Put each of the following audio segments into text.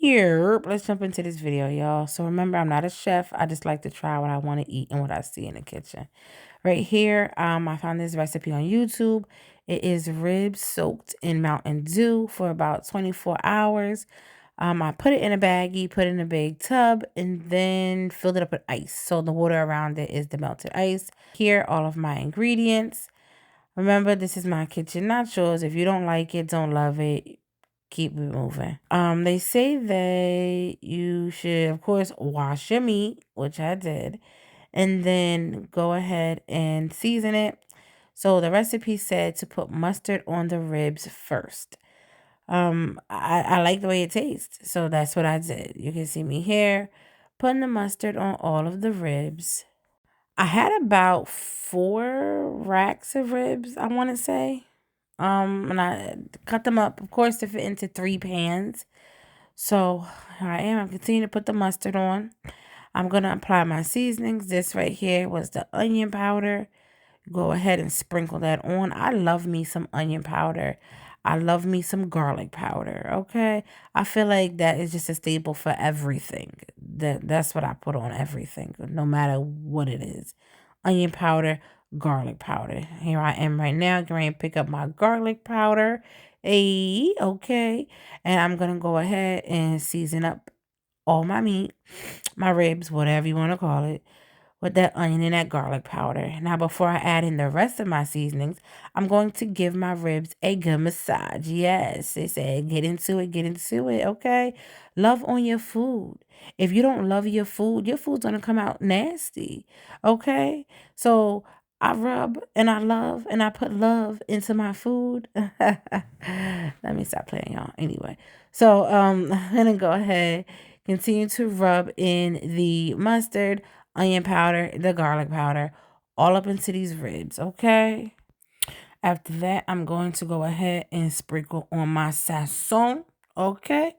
Here, let's jump into this video, y'all. So remember, I'm not a chef. I just like to try what I want to eat and what I see in the kitchen. Right here, I found this recipe on YouTube. It is ribs soaked in Mountain Dew for about 24 hours. I put it in a baggie, put it in a big tub, and then filled it up with ice. So the water around it is the melted ice. Here, all of my ingredients. Remember, this is my kitchen, not yours. If you don't like it, don't love it, keep it moving. They say that you should, of course, wash your meat, which I did, and then go ahead and season it. So the recipe said to put mustard on the ribs first. I like the way it tastes, so that's what I did. You can see me here putting the mustard on all of the ribs. I had about 4 racks of ribs, I want to say. And I cut them up, of course, to fit into 3 pans. So here I am. I'm continuing to put the mustard on. I'm going to apply my seasonings. This right here was the onion powder. Go ahead and sprinkle that on. I love me some onion powder. I love me some garlic powder, okay? I feel like that is just a staple for everything. That's what I put on everything, no matter what it is. Onion powder, garlic powder. Here I am right now, going to pick up my garlic powder. Hey, okay. And I'm going to go ahead and season up all my meat, my ribs, whatever you want to call it, with that onion and that garlic powder. Now, before I add in the rest of my seasonings, I'm going to give my ribs a good massage. Yes, it said get into it, okay? Love on your food. If you don't love your food's going to come out nasty, okay? So I rub and I love and I put love into my food. Let me stop playing, y'all. Anyway, so I'm going to go ahead, continue to rub in the mustard, onion powder, the garlic powder, all up into these ribs, okay? After that, I'm going to go ahead and sprinkle on my sazon, okay?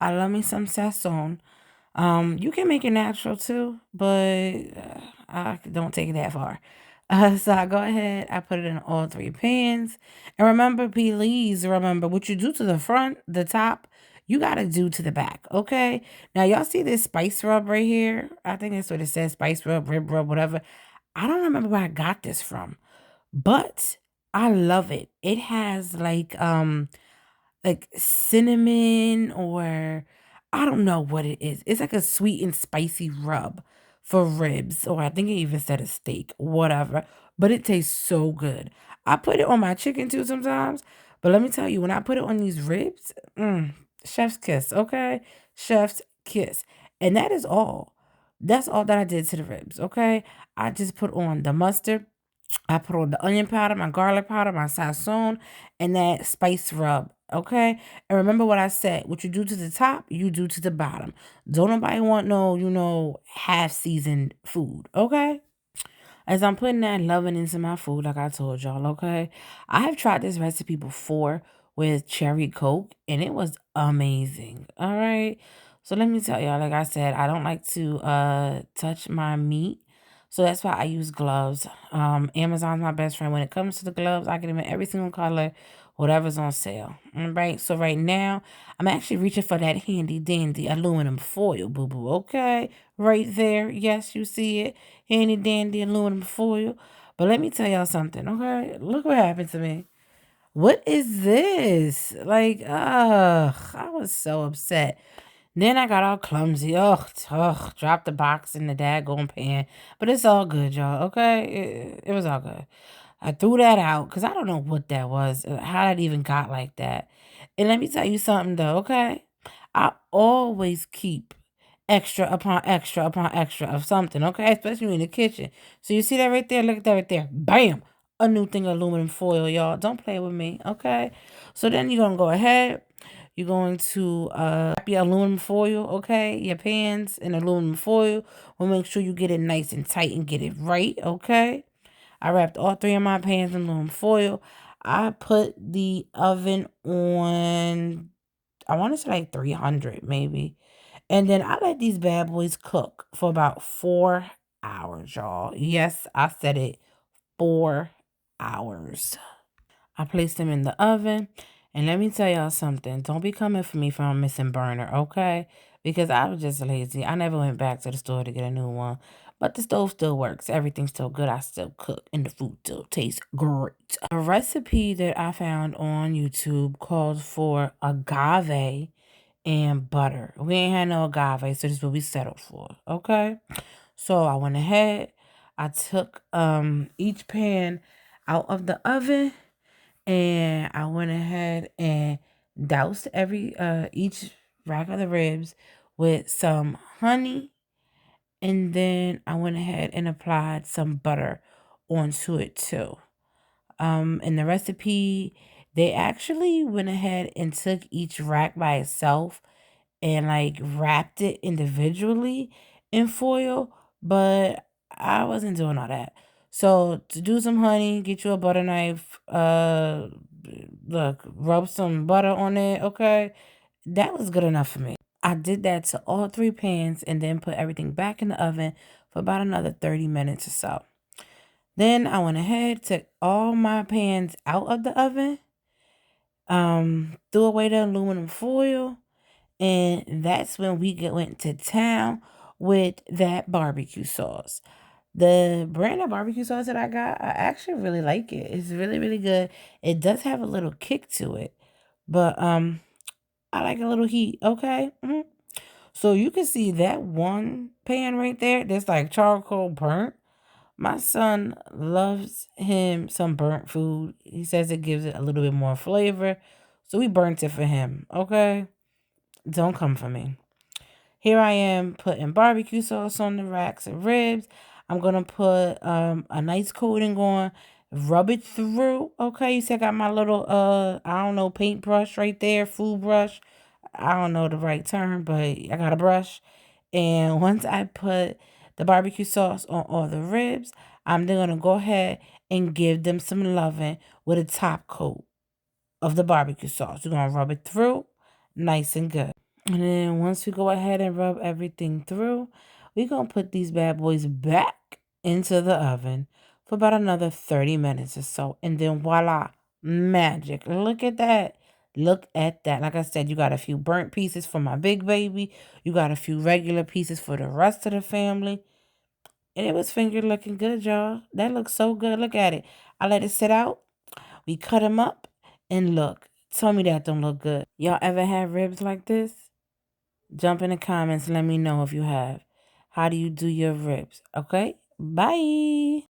I love me some sazon. You can make it natural too, but I don't take it that far. So I go ahead, I put it in all 3 pans. And remember, please remember what you do to the front, the top, you got to do to the back, okay? Now, y'all see this spice rub right here? I think that's what it says, spice rub, rib rub, whatever. I don't remember where I got this from, but I love it. It has like cinnamon, or I don't know what it is. It's like a sweet and spicy rub for ribs, or I think it even said a steak, whatever. But it tastes so good. I put it on my chicken too sometimes. But let me tell you, when I put it on these ribs, chef's kiss, okay? Chef's kiss. And that is all. That's all that I did to the ribs, okay? I just put on the mustard, I put on the onion powder, my garlic powder, my sazon, and that spice rub. Okay. And remember what I said. What you do to the top, you do to the bottom. Don't nobody want no, half seasoned food. Okay. As I'm putting that loving into my food, like I told y'all, okay, I have tried this recipe before with cherry coke, and it was amazing. All right. So let me tell y'all, like I said, I don't like to touch my meat. So that's why I use gloves. Amazon's my best friend. When it comes to the gloves, I get them in every single color, whatever's on sale. All right. So right now, I'm actually reaching for that handy dandy aluminum foil, boo boo. Okay. Right there. Yes, you see it. Handy dandy aluminum foil. But let me tell y'all something, okay? Look what happened to me. What is this? Like, ugh, I was so upset. Then I got all clumsy. Ugh, dropped the box in the daggone pan. But it's all good, y'all, okay? It was all good. I threw that out because I don't know what that was, how that even got like that. And let me tell you something, though, okay? I always keep extra upon extra of something, okay? Especially in the kitchen. So you see that right there? Look at that right there. Bam! A new thing of aluminum foil, y'all. Don't play with me, okay? So then you're going to go ahead. You're going to wrap your aluminum foil, okay? Your pans in aluminum foil. We'll make sure you get it nice and tight and get it right, okay? I wrapped all 3 of my pans in aluminum foil. I put the oven on, I want to say like 300 maybe. And then I let these bad boys cook for about 4 hours, y'all. Yes, I said it, 4 hours. I placed them in the oven. And let me tell y'all something. Don't be coming for me for a missing burner, okay? Because I was just lazy. I never went back to the store to get a new one. But the stove still works. Everything's still good. I still cook. And the food still tastes great. A recipe that I found on YouTube calls for agave and butter. We ain't had no agave, so this is what we settled for, okay? So I went ahead. I took each pan out of the oven, and I went ahead and doused each rack of the ribs with some honey, and then I went ahead and applied some butter onto it too. In the recipe, they actually went ahead and took each rack by itself and like wrapped it individually in foil, but I wasn't doing all that. So to do some honey, get you a butter knife, look, rub some butter on it, okay? That was good enough for me. I did that to all three pans and then put everything back in the oven for about another 30 minutes or so. Then I went ahead, took all my pans out of the oven, threw away the aluminum foil, and that's when went to town with that barbecue sauce. The brand of barbecue sauce that I got, I actually really like it. It's really, really good. It does have a little kick to it, but I like a little heat, okay? So you can see that one pan right there that's like charcoal burnt. My son loves him some burnt food. He says it gives it a little bit more flavor. So we burnt it for him, okay? Don't come for me. Here I am putting barbecue sauce on the racks of ribs. I'm going to put a nice coating on, rub it through. Okay, you see I got my little, I don't know, paintbrush right there, food brush. I don't know the right term, but I got a brush. And once I put the barbecue sauce on all the ribs, I'm then going to go ahead and give them some loving with a top coat of the barbecue sauce. We're going to rub it through nice and good. And then once we go ahead and rub everything through, we're going to put these bad boys back into the oven for about another 30 minutes or so. And then voila, magic. Look at that. Look at that. Like I said, you got a few burnt pieces for my big baby. You got a few regular pieces for the rest of the family. And it was finger looking good, y'all. That looks so good. Look at it. I let it sit out. We cut them up. And look, tell me that don't look good. Y'all ever had ribs like this? Jump in the comments. Let me know if you have. How do you do your ribs? Okay? Bye.